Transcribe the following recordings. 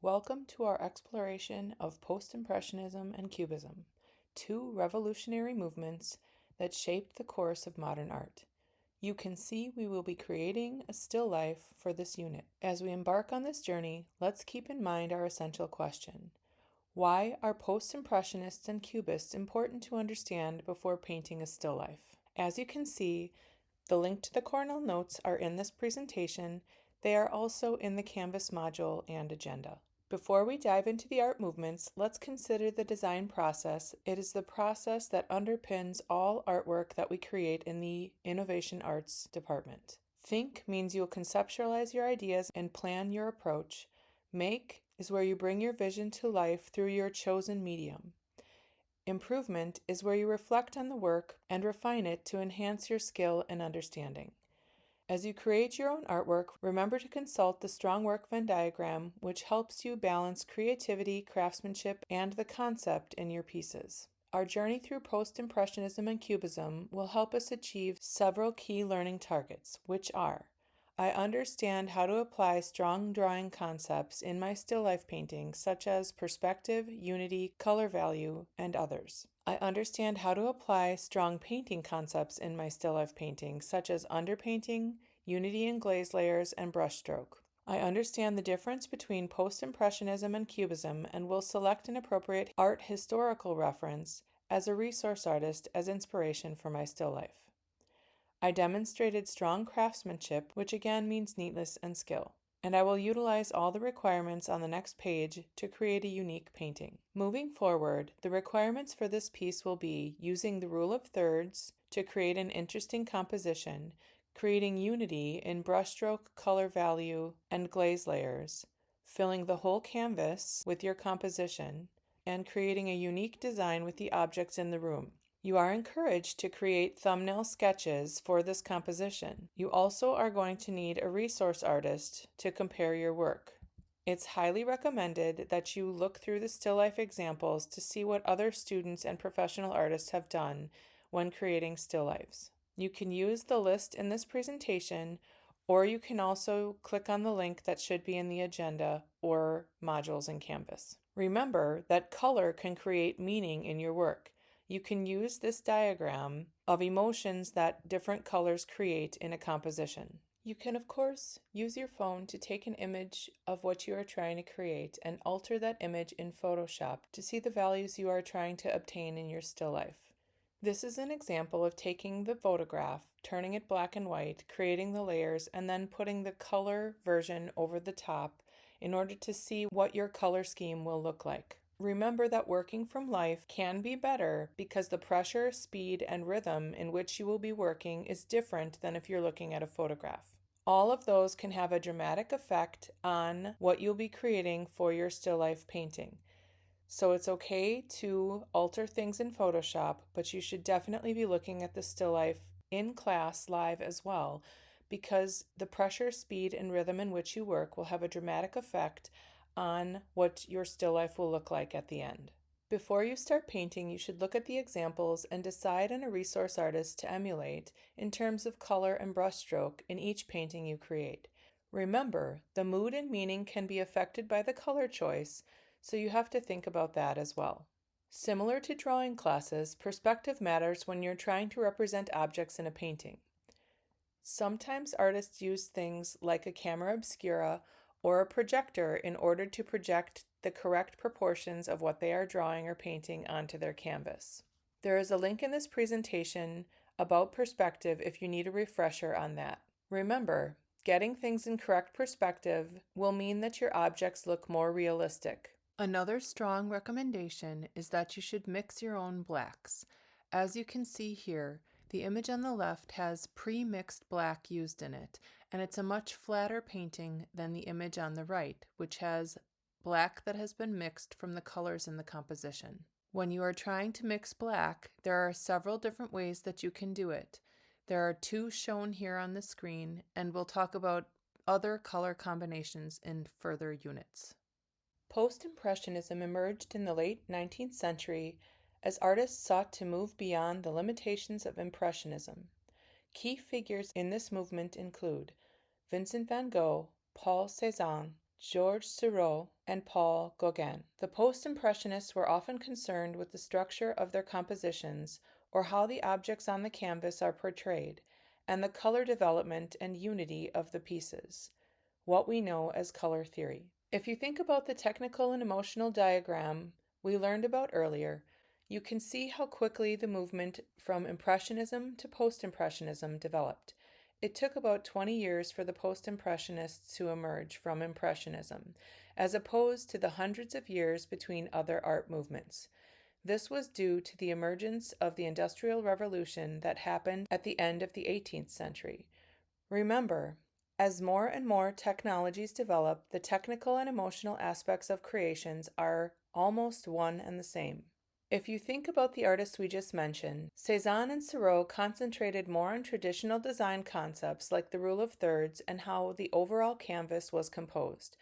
Welcome to our exploration of Post-Impressionism and Cubism, two revolutionary movements that shaped the course of modern art. You can see we will be creating a still life for this unit. As we embark on this journey, let's keep in mind our essential question. Why are Post-Impressionists and Cubists important to understand before painting a still life? As you can see, the link to the Cornell notes are in this presentation. They are also in the Canvas module and agenda. Before we dive into the art movements, let's consider the design process. It is the process that underpins all artwork that we create in the Innovation Arts department. Think means you'll conceptualize your ideas and plan your approach. Make is where you bring your vision to life through your chosen medium. Improvement is where you reflect on the work and refine it to enhance your skill and understanding. As you create your own artwork, remember to consult the Strong Work Venn diagram, which helps you balance creativity, craftsmanship, and the concept in your pieces. Our journey through Post-Impressionism and Cubism will help us achieve several key learning targets, which are: I understand how to apply strong drawing concepts in my still life paintings, such as perspective, unity, color value, and others. I understand how to apply strong painting concepts in my still life paintings, such as underpainting, unity and glaze layers, and brushstroke. I understand the difference between Post-Impressionism and Cubism and will select an appropriate art historical reference as a resource artist as inspiration for my still life. I demonstrated strong craftsmanship, which again means neatness and skill, and I will utilize all the requirements on the next page to create a unique painting. Moving forward, the requirements for this piece will be using the rule of thirds to create an interesting composition, creating unity in brushstroke, color value, and glaze layers, filling the whole canvas with your composition, and creating a unique design with the objects in the room. You are encouraged to create thumbnail sketches for this composition. You also are going to need a resource artist to compare your work. It's highly recommended that you look through the still life examples to see what other students and professional artists have done when creating still lifes. You can use the list in this presentation, or you can also click on the link that should be in the agenda or modules in Canvas. Remember that color can create meaning in your work. You can use this diagram of emotions that different colors create in a composition. You can, of course, use your phone to take an image of what you are trying to create and alter that image in Photoshop to see the values you are trying to obtain in your still life. This is an example of taking the photograph, turning it black and white, creating the layers, and then putting the color version over the top in order to see what your color scheme will look like. Remember that working from life can be better because the pressure, speed, and rhythm in which you will be working is different than if you're looking at a photograph. All of those can have a dramatic effect on what you'll be creating for your still life painting. So it's okay to alter things in Photoshop, but you should definitely be looking at the still life in class live as well, because the pressure, speed, and rhythm in which you work will have a dramatic effect on what your still life will look like at the end. Before you start painting, you should look at the examples and decide on a resource artist to emulate in terms of color and brushstroke in each painting you create. Remember, the mood and meaning can be affected by the color choice, so you have to think about that as well. Similar to drawing classes, perspective matters when you're trying to represent objects in a painting. Sometimes artists use things like a camera obscura or a projector in order to project the correct proportions of what they are drawing or painting onto their canvas. There is a link in this presentation about perspective if you need a refresher on that. Remember, getting things in correct perspective will mean that your objects look more realistic. Another strong recommendation is that you should mix your own blacks. As you can see here, the image on the left has pre-mixed black used in it, and it's a much flatter painting than the image on the right, which has black that has been mixed from the colors in the composition. When you are trying to mix black, there are several different ways that you can do it. There are two shown here on the screen, and we'll talk about other color combinations in further units. Post-Impressionism emerged in the late 19th century as artists sought to move beyond the limitations of Impressionism. Key figures in this movement include Vincent van Gogh, Paul Cézanne, Georges Seurat, and Paul Gauguin. The post-impressionists were often concerned with the structure of their compositions or how the objects on the canvas are portrayed, and the color development and unity of the pieces, what we know as color theory. If you think about the technical and emotional diagram we learned about earlier, you can see how quickly the movement from Impressionism to Post-Impressionism developed. It took about 20 years for the Post-Impressionists to emerge from Impressionism, as opposed to the hundreds of years between other art movements. This was due to the emergence of the Industrial Revolution that happened at the end of the 18th century. Remember, as more and more technologies develop, the technical and emotional aspects of creations are almost one and the same. If you think about the artists we just mentioned, Cézanne and Seurat concentrated more on traditional design concepts like the rule of thirds and how the overall canvas was composed,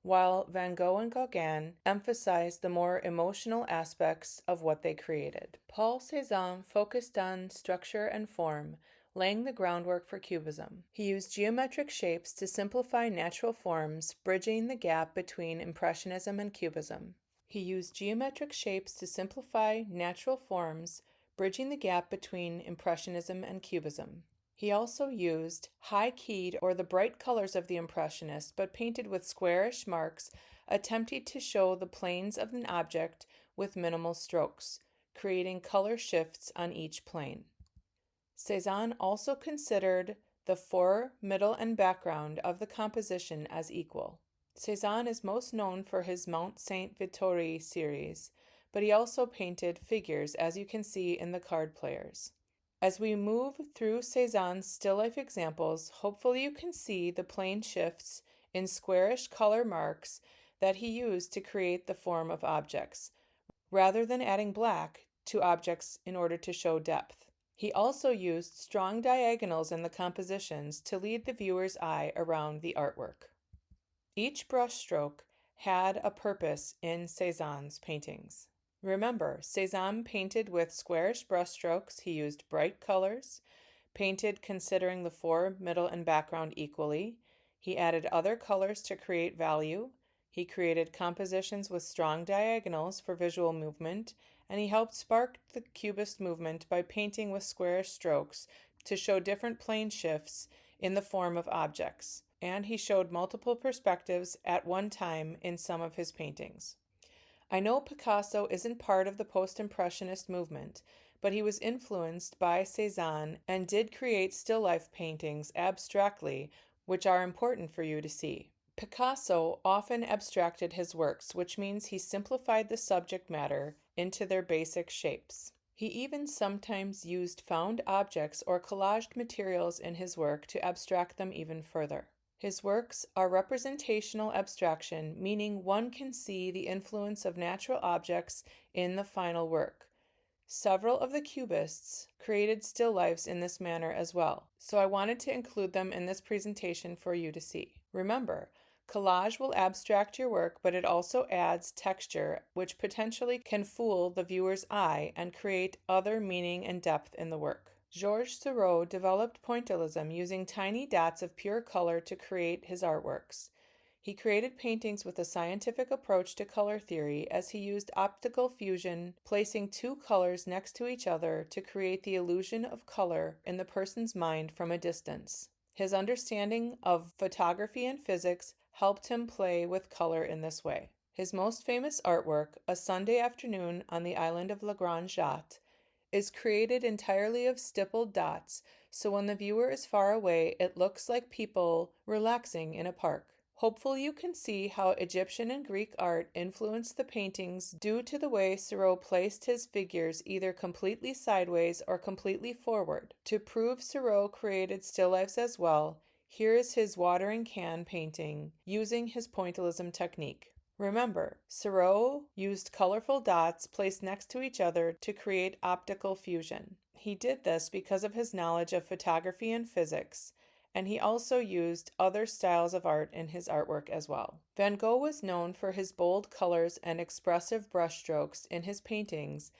while Van Gogh and Gauguin emphasized the more emotional aspects of what they created. Paul Cézanne focused on structure and form, laying the groundwork for Cubism. He used geometric shapes to simplify natural forms, bridging the gap between Impressionism and Cubism. He used geometric shapes to simplify natural forms, bridging the gap between Impressionism and Cubism. He also used high-keyed or the bright colors of the Impressionists, but painted with squarish marks, attempting to show the planes of an object with minimal strokes, creating color shifts on each plane. Cézanne also considered the fore, middle, and background of the composition as equal. Cézanne is most known for his Mont Saint-Victoire series, but he also painted figures, as you can see in the card players. As we move through Cézanne's still life examples, hopefully you can see the plane shifts in squarish color marks that he used to create the form of objects, rather than adding black to objects in order to show depth. He also used strong diagonals in the compositions to lead the viewer's eye around the artwork. Each brushstroke had a purpose in Cézanne's paintings. Remember, Cézanne painted with squarish brushstrokes. He used bright colors, painted considering the fore, middle, and background equally. He added other colors to create value. He created compositions with strong diagonals for visual movement, and he helped spark the Cubist movement by painting with squarish strokes to show different plane shifts in the form of objects. And he showed multiple perspectives at one time in some of his paintings. I know Picasso isn't part of the post-impressionist movement, but he was influenced by Cézanne and did create still life paintings abstractly, which are important for you to see. Picasso often abstracted his works, which means he simplified the subject matter into their basic shapes. He even sometimes used found objects or collaged materials in his work to abstract them even further. His works are representational abstraction, meaning one can see the influence of natural objects in the final work. Several of the Cubists created still lifes in this manner as well, so I wanted to include them in this presentation for you to see. Remember, collage will abstract your work, but it also adds texture, which potentially can fool the viewer's eye and create other meaning and depth in the work. Georges Seurat developed pointillism using tiny dots of pure color to create his artworks. He created paintings with a scientific approach to color theory as he used optical fusion, placing two colors next to each other to create the illusion of color in the person's mind from a distance. His understanding of photography and physics helped him play with color in this way. His most famous artwork, A Sunday Afternoon on the Island of La Grande Jatte, is created entirely of stippled dots, so when the viewer is far away, it looks like people relaxing in a park. Hopefully you can see how Egyptian and Greek art influenced the paintings due to the way Seurat placed his figures either completely sideways or completely forward. To prove Seurat created still lifes as well, here is his watering can painting using his pointillism technique. Remember, Seurat used colorful dots placed next to each other to create optical fusion. He did this because of his knowledge of photography and physics, and he also used other styles of art in his artwork as well. Van Gogh was known for his bold colors and expressive brushstrokes in his paintings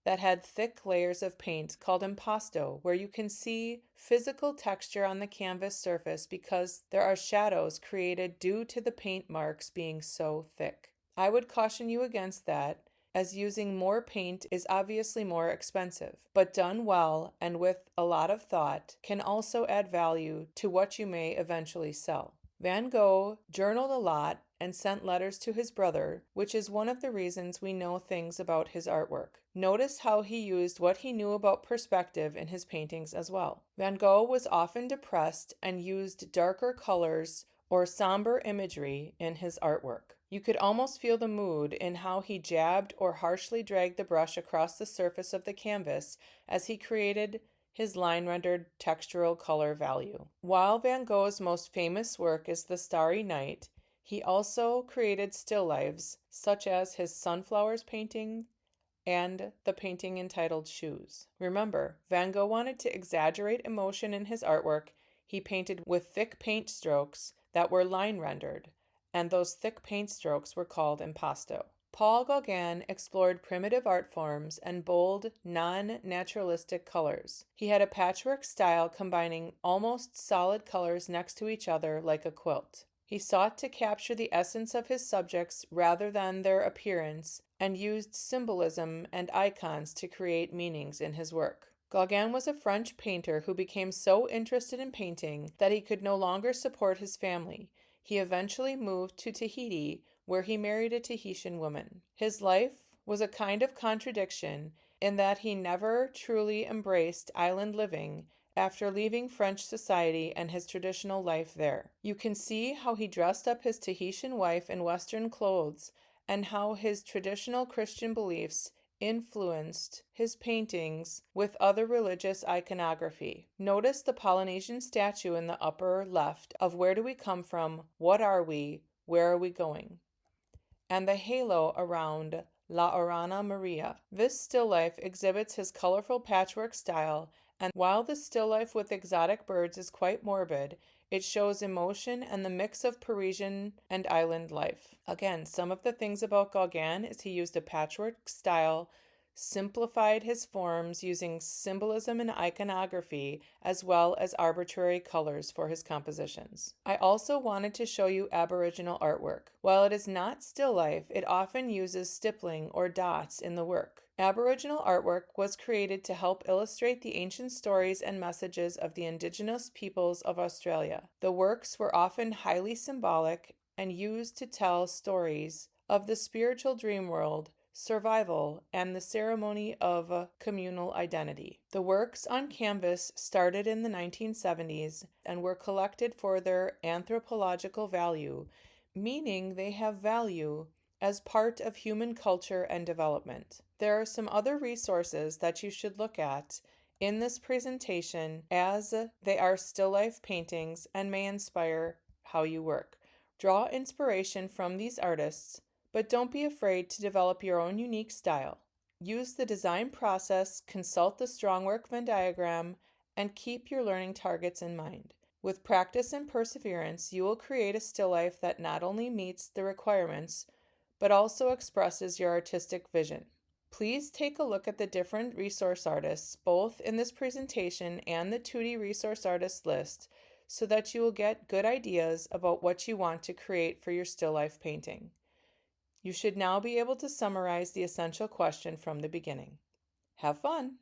that had thick layers of paint called impasto, where you can see physical texture on the canvas surface because there are shadows created due to the paint marks being so thick. I would caution you against that, as using more paint is obviously more expensive, but done well and with a lot of thought can also add value to what you may eventually sell. Van Gogh journaled a lot and sent letters to his brother, which is one of the reasons we know things about his artwork. Notice how he used what he knew about perspective in his paintings as well. Van Gogh was often depressed and used darker colors or somber imagery in his artwork. You could almost feel the mood in how he jabbed or harshly dragged the brush across the surface of the canvas as he created his line-rendered textural color value. While Van Gogh's most famous work is The Starry Night, he also created still lifes, such as his Sunflowers painting and the painting entitled Shoes. Remember, Van Gogh wanted to exaggerate emotion in his artwork. He painted with thick paint strokes that were line-rendered, and those thick paint strokes were called impasto. Paul Gauguin explored primitive art forms and bold, non-naturalistic colors. He had a patchwork style combining almost solid colors next to each other like a quilt. He sought to capture the essence of his subjects rather than their appearance and used symbolism and icons to create meanings in his work. Gauguin was a French painter who became so interested in painting that he could no longer support his family. He eventually moved to Tahiti, where he married a Tahitian woman. His life was a kind of contradiction in that he never truly embraced island living after leaving French society and his traditional life there. You can see how he dressed up his Tahitian wife in Western clothes and how his traditional Christian beliefs influenced his paintings with other religious iconography. Notice the Polynesian statue in the upper left of Where Do We Come From? What Are We? Where Are We Going? And the halo around La Orana Maria. This still life exhibits his colorful patchwork style, and while the still life with exotic birds is quite morbid, it shows emotion and the mix of Parisian and island life. Again, some of the things about Gauguin is he used a patchwork style, simplified his forms using symbolism and iconography, as well as arbitrary colors for his compositions. I also wanted to show you Aboriginal artwork. While it is not still life, it often uses stippling or dots in the work. Aboriginal artwork was created to help illustrate the ancient stories and messages of the indigenous peoples of Australia. The works were often highly symbolic and used to tell stories of the spiritual dream world, survival, and the ceremony of communal identity. The works on canvas started in the 1970s and were collected for their anthropological value, meaning they have value as part of human culture and development. There are some other resources that you should look at in this presentation, as they are still life paintings and may inspire how you work. Draw inspiration from these artists, but don't be afraid to develop your own unique style. Use the design process, consult the Strongwork Venn diagram, and keep your learning targets in mind. With practice and perseverance, you will create a still life that not only meets the requirements, but also expresses your artistic vision. Please take a look at the different resource artists, both in this presentation and the 2D resource artist list, so that you will get good ideas about what you want to create for your still life painting. You should now be able to summarize the essential question from the beginning. Have fun!